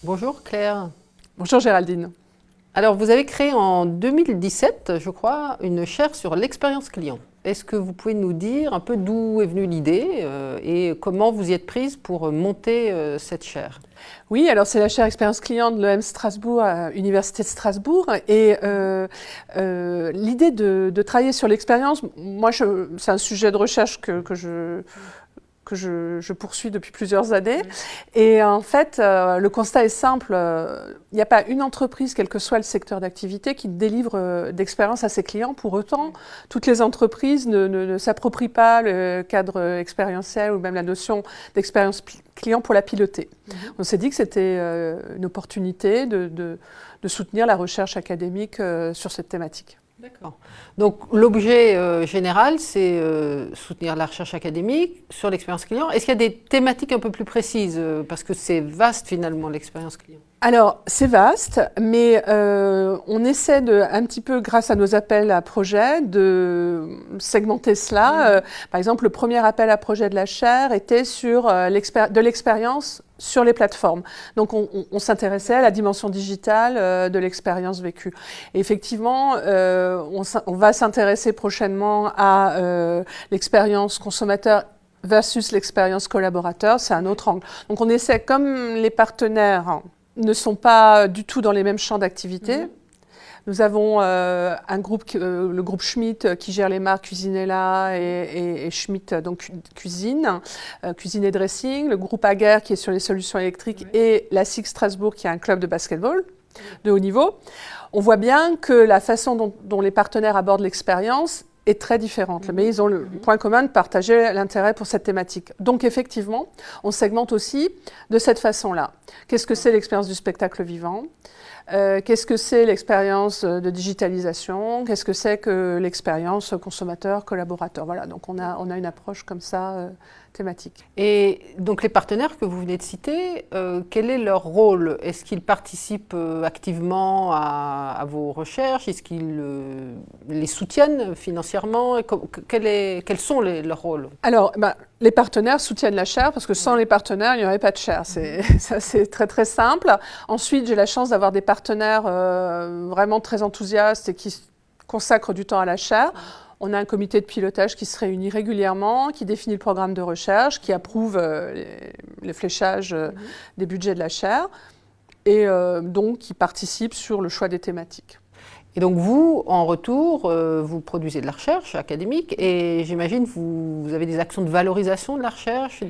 Bonjour Claire. Bonjour Géraldine. Alors vous avez créé en 2017, je crois, une chaire sur l'expérience client. Est-ce que vous pouvez nous dire un peu d'où est venue l'idée et comment vous y êtes prise pour monter cette chaire? Oui, alors c'est la chaire expérience client de l'EM Strasbourg, à l'Université de Strasbourg. Et l'idée de travailler sur l'expérience, moi c'est un sujet de recherche que je poursuis depuis plusieurs années. Et en fait, le constat est simple. Il n'y a pas une entreprise, quel que soit le secteur d'activité, qui délivre d'expérience à ses clients. Pour autant, toutes les entreprises ne s'approprient pas le cadre expérientiel ou même la notion d'expérience client pour la piloter. On s'est dit que c'était une opportunité de soutenir la recherche académique sur cette thématique. D'accord. Donc l'objet général, c'est soutenir la recherche académique sur l'expérience client. Est-ce qu'il y a des thématiques un peu plus précises parce que c'est vaste finalement l'expérience client? Alors, c'est vaste, mais on essaie un petit peu, grâce à nos appels à projets, de segmenter cela. Par exemple, le premier appel à projet de la chaire était sur de l'expérience sur les plateformes. Donc, on s'intéressait à la dimension digitale de l'expérience vécue. Et effectivement, on va s'intéresser prochainement à l'expérience consommateur versus l'expérience collaborateur. C'est un autre angle. Donc, on essaie, comme les partenaires ne sont pas du tout dans les mêmes champs d'activité. Nous avons un groupe, le groupe Schmitt, qui gère les marques Cuisinella et Schmitt, donc cuisine et dressing. Le groupe Aguerre qui est sur les solutions électriques et la SIG Strasbourg qui est un club de basketball de haut niveau. On voit bien que la façon dont les partenaires abordent l'expérience est très différente, mais ils ont le point commun de partager l'intérêt pour cette thématique. Donc effectivement, on segmente aussi de cette façon-là. Qu'est-ce que c'est l'expérience du spectacle vivant ? Qu'est-ce que c'est l'expérience de digitalisation? Qu'est-ce que c'est que l'expérience consommateur-collaborateur? Voilà, donc on a une approche comme ça thématique. Et donc les partenaires que vous venez de citer, quel est leur rôle? Est-ce qu'ils participent activement à vos recherches? Est-ce qu'ils les soutiennent financièrement? Quels sont leurs rôles? Alors, les partenaires soutiennent la chaire parce que sans les partenaires, il n'y aurait pas de chaire. C'est très très simple. Ensuite, j'ai la chance d'avoir des partenaires vraiment très enthousiastes et qui consacrent du temps à la chaire. On a un comité de pilotage qui se réunit régulièrement, qui définit le programme de recherche, qui approuve les fléchages des budgets de la chaire et donc qui participe sur le choix des thématiques. Et donc vous, en retour, vous produisez de la recherche académique et j'imagine vous avez des actions de valorisation de la recherche?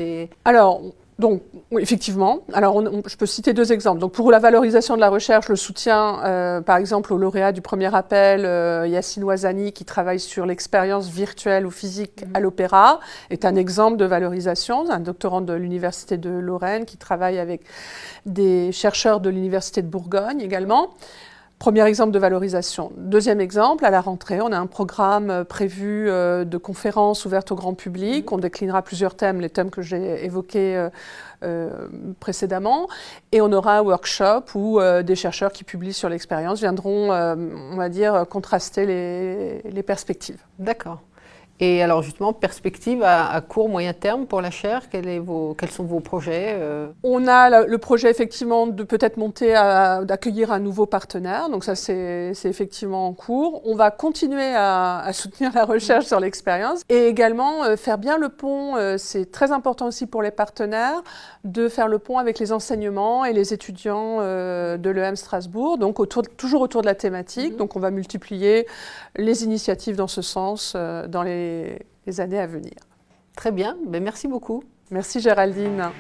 Alors, donc, oui, effectivement. Alors, je peux citer deux exemples. Donc, pour la valorisation de la recherche, le soutien, par exemple, au lauréat du premier appel, Yassine Ouazani, qui travaille sur l'expérience virtuelle ou physique à l'opéra, est un exemple de valorisation. Un doctorant de l'Université de Lorraine qui travaille avec des chercheurs de l'Université de Bourgogne également. Premier exemple de valorisation. Deuxième exemple, à la rentrée, on a un programme prévu de conférences ouvertes au grand public. On déclinera plusieurs thèmes, les thèmes que j'ai évoqués précédemment. Et on aura un workshop où des chercheurs qui publient sur l'expérience viendront, on va dire, contraster les perspectives. D'accord. Et alors justement, perspective à court, moyen terme pour la chaire, quels sont vos projets? On a le projet effectivement de peut-être monter d'accueillir un nouveau partenaire, donc ça c'est effectivement en cours. On va continuer à soutenir la recherche sur l'expérience et également faire bien le pont, c'est très important aussi pour les partenaires, de faire le pont avec les enseignements et les étudiants de l'EM Strasbourg, donc toujours autour de la thématique. Donc on va multiplier les initiatives dans ce sens dans les années à venir. Très bien, merci beaucoup. Merci Géraldine.